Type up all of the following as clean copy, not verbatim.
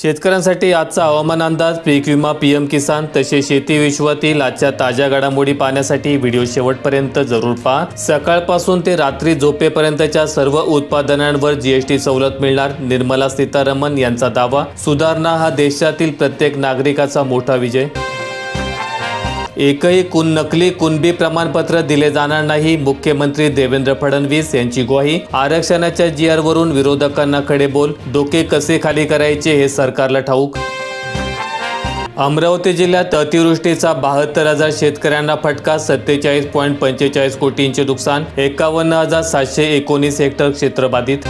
शेतकऱ्यांसाठी आजचा हवामान अंदाज, पीक विमा, पीएम किसान तसे शेती विश्वातील आजच्या ताज्या घडामोडी पाहण्यासाठी व्हिडिओ शेवटपर्यंत जरूर पहा। सकाळपासून ते रात्री झोपेपर्यंतच्या सर्व उत्पादनांवर जीएसटी सवलत मिळणार, निर्मला सीतारामन यांचा दावा। सुधारणा हा देशातील प्रत्येक नागरिकाचा मोठा विजय। एकही नकली कुणबी प्रमाणपत्र दिले जाणार नाही, मुख्यमंत्री देवेंद्र फडणवीस यांची ग्वाही। आरक्षणाच्या जीआरवरून विरोधकांना खडेबोल, डोके कसे खाली करायचे हे सरकारला ठाऊक। अमरावती जिल्ह्यात अतिवृष्टीचा 72,000 शेतकऱ्यांना फटका, 47.45 कोटींचे नुकसान, 51,719 हेक्टर क्षेत्र बाधित।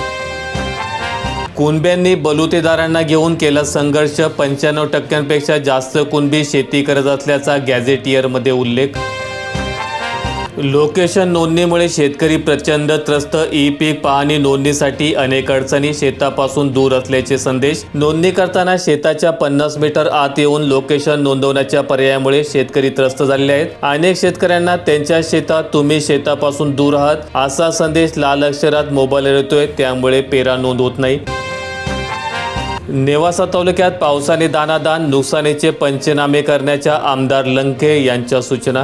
कुणब्यांनी बलुतेदारांना घेऊन केला संघर्ष, 95% जास्त कुणबी शेती करत असल्याचा गॅझेटियरमध्ये उल्लेख। लोकेशन नोंदणीमुळे शेतकरी प्रचंड त्रस्त, ई पीक पाहणी नोंदणीसाठी अनेक अडचणी, शेतापासून दूर असल्याचे संदेश। नोंदणी करताना शेताच्या 50 मीटर आत येऊन लोकेशन नोंदवण्याच्या पर्यायामुळे शेतकरी त्रस्त झालेले आहेत। अनेक शेतकऱ्यांना त्यांच्या शेतात तुम्ही शेतापासून दूर आहात असा संदेश लाल अक्षरात मोबाईलवर येतोय, त्यामुळे पेरा नोंद होत नाही। नेवासा तालुक्यात पावसाने दाणादाण, नुकसानीचे पंचनामे करण्याच्या आमदार लंके यांच्या सूचना।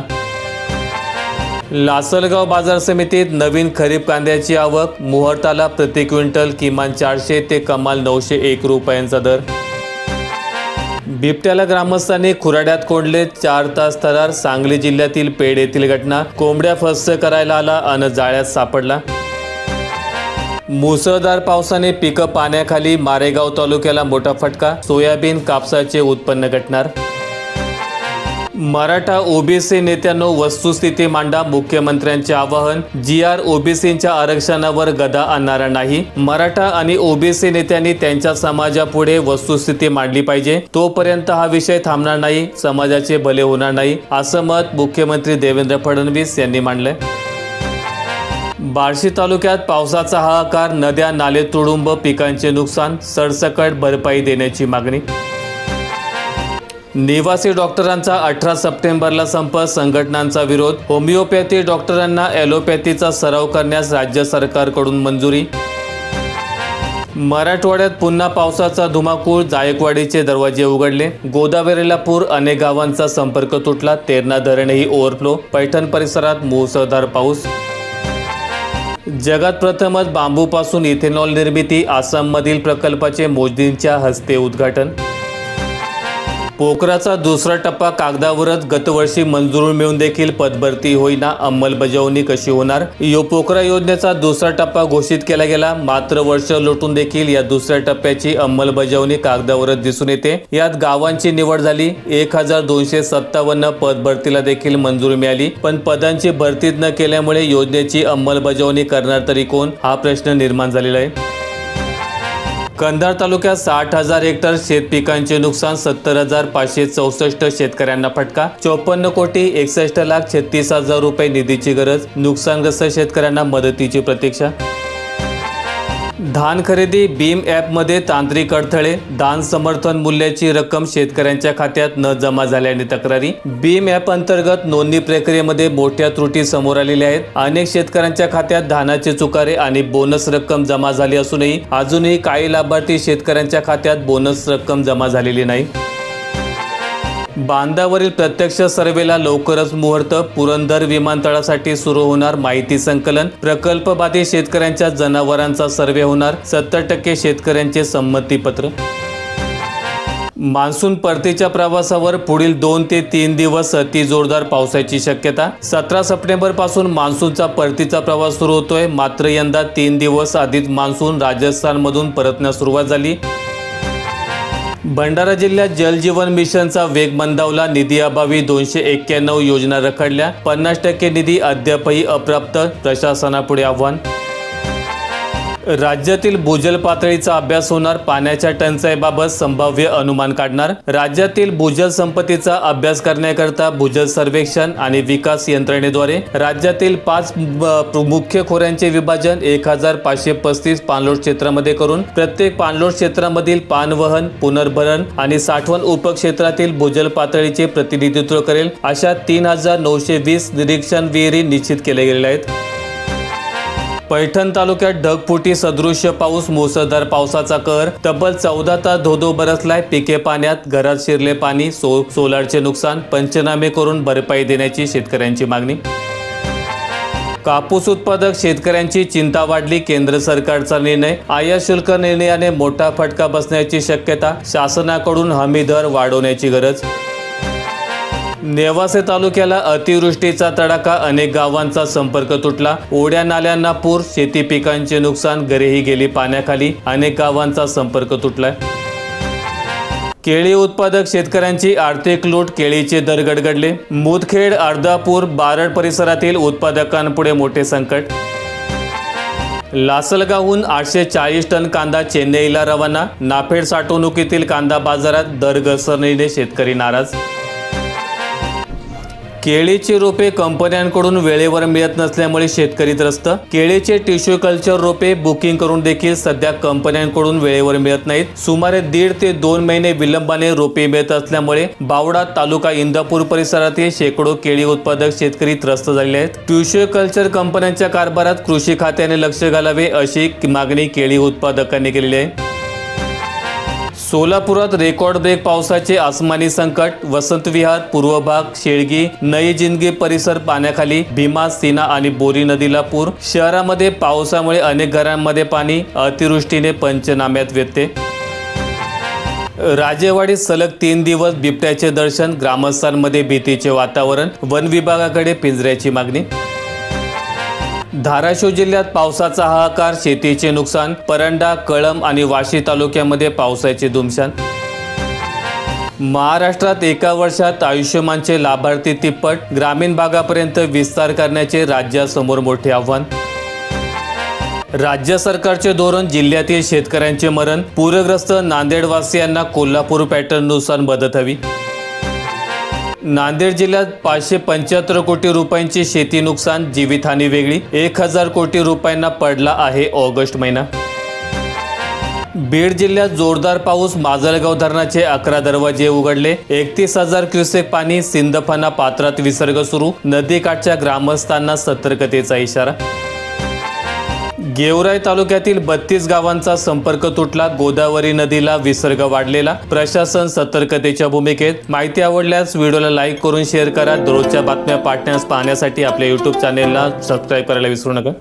लासलगाव बाजार समितीत नवीन खरीप कांद्याची आवक, मुहूर्ताला प्रति क्विंटल किमान 400 ते कमाल 901 रुपयांचा दर। बिबट्याला ग्रामस्थांनी खुराड्यात कोंडले, 4 तास थरार। सांगली जिल्ह्यातील पेड येथील घटना, कोंबड्या फस्त करायला आला अन जाळ्यात सापडला। मुसळधार पावसाने पिकं पाण्याखाली, मारेगाव तालुक्याला मोठा फटका, सोयाबीन कापसाचे उत्पन्न घटणार। मराठा ओबीसी नेत्यांनो वस्तुस्थिती मांडा, मुख्यमंत्र्यांचे आवाहन। जीआर ओबीसींच्या आरक्षणावर गदा आणणारा नाही, मराठा आणि ओबीसी नेत्यांनी त्यांच्या समाजापुढे वस्तुस्थिती मांडली पाहिजे, तोपर्यंत हा विषय थांबणार नाही, समाजाचे भले होणार नाही, असं मत मुख्यमंत्री देवेंद्र फडणवीस यांनी मांडलंय। बार्शी तालुक्यात पावसाचा हाहाकार, नद्या नाले तुडुंब, पिकांचे नुकसान, सरसकट भरपाई देण्याची मागणी। निवासी डॉक्टरांचा 18 सप्टेंबरला संप, संघटनांचा विरोध। होमिओपॅथी डॉक्टरांना ॲलोपॅथीचा सराव करण्यास राज्य सरकारकडून मंजुरी। मराठवाड्यात पुन्हा पावसाचा धुमाकूळ, जायकवाडीचे दरवाजे उघडले, गोदावरीला पूर, अनेक गावांचा संपर्क तुटला, तेरणा धरणही ओव्हरफ्लो, पैठण परिसरात मुसळधार पाऊस। जगात प्रथमच बांबूपासून इथेनॉल निर्मिती, आसाममधील प्रकल्पाचे मोदींच्या हस्ते उद्घाटन। पोखराचा दुसरा टप्पा कागदावरच, गतवर्षी मंजूर मिळून देखील पदभरती होईना, अंमलबजावणी कशी होणार? पोखरा योजनेचा दुसरा टप्पा घोषित केला गेला, मात्र वर्ष लोटून देखील या दुसऱ्या टप्प्याची अंमलबजावणी कागदावरच दिसून येते। यात गावांची निवड झाली, 1257 पदभरतीला देखील मंजुरी मिळाली, पण पदांची भरती न केल्यामुळे योजनेची अंमलबजावणी करणार तरी कोण, हा प्रश्न निर्माण झालेला आहे। कंधार तालुक्यात 60,000 हेक्टर शेतपिकांचे नुकसान, 70,564 शेतकऱ्यांना फटका, 54 कोटी 61,36,000 रुपये निधीची गरज, नुकसानग्रस्त शेतकऱ्यांना मदतीची प्रतीक्षा। धान खरेदी, भीम ॲपमध्ये तांत्रिक अडथळे, धान समर्थन मूल्याची रक्कम शेतकऱ्यांच्या खात्यात न जमा झाल्याने तक्रारी। भीम ॲप अंतर्गत नोंदणी प्रक्रियेमध्ये मोठ्या त्रुटी समोर आलेल्या आहेत। अनेक शेतकऱ्यांच्या खात्यात धानाचे चुकारे आणि बोनस रक्कम जमा झाली असूनही अजूनही काही लाभार्थी शेतकऱ्यांच्या खात्यात बोनस रक्कम जमा झालेली नाही। बांधावरील प्रत्यक्ष सर्वेला लवकरच मुहूर्त, पुरंदर विमानतळासाठी सुरू होणार माहिती संकलन, प्रकल्पबाधित शेतकऱ्यांच्या जनावरांचा सर्वे होणार, 70% शेतकऱ्यांचे संमतीपत्र। मान्सून परतीच्या प्रवासावर पुढील 2 ते 3 दिवस अति जोरदार पावसाची शक्यता, 17 सप्टेंबर पासून मान्सूनचा परतीचा प्रवास सुरू होतोय, मात्र यंदा 3 दिवस आधीच मान्सून राजस्थानमधून परतण्यास सुरुवात झाली। भंडारा जिल्ह्यात जलजीवन मिशनचा वेग मंदावला, निधी अभावी 291 योजना रखडल्या, 50% निधी अद्यापही अप्राप्त, प्रशासनापुढे आव्हान। राज्यातील भूजल पातळीचा अभ्यास होणार, पाण्याच्या टंचाईबाबत संभाव्य अनुमान काढणार। राज्यातील भूजल संपत्तीचा अभ्यास करण्याकरता भूजल सर्वेक्षण आणि विकास यंत्रणेद्वारे राज्यातील 5 मुख्य खोऱ्यांचे विभाजन 1535 पाणलोट क्षेत्रामध्ये करून प्रत्येक पाणलोट क्षेत्रामधील पाणवहन, पुनर्भरण आणि साठवण उपक्षेत्रातील भूजल पातळीचे प्रतिनिधित्व करेल अशा 3920 निरीक्षण विहिरी निश्चित केल्या गेलेल्या आहेत। पैठण तालुक्यात ढगफुटी सदृश्य पाऊस, मुसळधार पावसाचा कहर, तब्बल 14 तास धोधो बरसलाय. पिके पाण्यात, घरात शिरले पाणी, सोलारचे नुकसान, पंचनामे करून भरपाई देण्याची शेतकऱ्यांची मागणी. कापूस उत्पादक शेतकऱ्यांची चिंता वाढली. केंद्र सरकारचा निर्णय, आयात शुल्क निर्णयाने मोठा फटका बसण्याची शक्यता. शासनाकडून हमी दर वाढवण्याची गरज. नेवासे तालुक्याला अतिवृष्टीचा तडाखा, अनेक गावांचा संपर्क तुटला. ओढ्या नाल्यांना पूर, शेती पिकांचे नुकसान, घरेही गेली पाण्याखाली. अनेक गावांचा संपर्क तुटलाय. केळी उत्पादक शेतकऱ्यांची आर्थिक लूट, केळीचे दर गडगडले. मुदखेड, अर्धापूर, बारड परिसरातील उत्पादकांपुढे मोठे संकट. लासलगावहून 840 टन कांदा चेन्नईला रवाना. नाफेड साठवणुकीतील कांदा बाजारात, दर घसरणीने शेतकरी नाराज. केळीची रोपे कंपन्यांकडून वेळेवर मिळत नसल्यामुळे शेतकरी त्रस्त. केळीचे टिश्यू कल्चर रोपे बुकिंग करून देखील सध्या कंपन्यांकडून वेळेवर मिळत नाहीत. सुमारे 1.5 ते 2 महिने विलंबाने रोपे मिळत असल्यामुळे बावडा तालुका, इंदापूर परिसरातील शेकडो केळी उत्पादक शेतकरी त्रस्त झाले आहेत. टिश्यू कल्चर कंपन्यांच्या कारभारात कृषी खात्याने लक्ष घालावे, अशी मागणी केळी उत्पादकांनी केलेली आहे. सोलापुरात रेकॉर्ड ब्रेक पावसाचे आसमानी संकट. वसंत विहार, पूर्व भाग, शेळगी, नई जिंदगी परिसर पाण्याखाली. भीमा, सीना आणि बोरी नदीला पूर. शहरामध्ये पावसामुळे अनेक घरांमध्ये पाणी. अतिवृष्टीने पंचनाम्यात व्यत्यय. राजेवाडीत सलग 3 दिवस बिबट्याचे दर्शन. ग्रामस्थांमध्ये भीतीचे वातावरण. वन विभागाकडे पिंजऱ्याची मागणी. धाराशिव जिल्ह्यात पावसाचा हाहाकार, शेतीचे नुकसान. परंडा, कळंब आणि वाशी तालुक्यामध्ये पावसाचे धुमशान. महाराष्ट्रात एका वर्षात आयुष्यमानचे लाभार्थी तिप्पट. ग्रामीण भागापर्यंत विस्तार करण्याचे राज्यासमोर मोठे आव्हान. राज्य सरकारचे धोरण, जिल्ह्यातील शेतकऱ्यांचे मरण. पूरग्रस्त नांदेडवासियांना कोल्हापूर पॅटर्ननुसार मदत हवी. नांदेड जिल्ह्यात 575 कोटी रुपयांची शेती नुकसान. जीवितहानी वेगळी. 1000 कोटी रुपयांना पडला आहे ऑगस्ट महिना. बीड जिल्ह्यात जोरदार पाऊस. माजलगाव धरणाचे 11 दरवाजे उघडले. 31,000 क्युसेक पाणी. सिंदफणा पात्रात विसर्ग सुरू. नदीकाठच्या ग्रामस्थांना सतर्कतेचा इशारा. गेवराई तालुक्यातील 32 गावांचा संपर्क तुटला. गोदावरी नदीला विसर्ग वाढलेला. प्रशासन सतर्कतेच्या भूमिकेत. माहिती आवडल्यास व्हिडिओला लाईक करून शेअर करा. दररोजच्या बातम्या पाहण्यासाठी आपल्या YouTube चॅनेलला सबस्क्राईब करायला विसरू नका.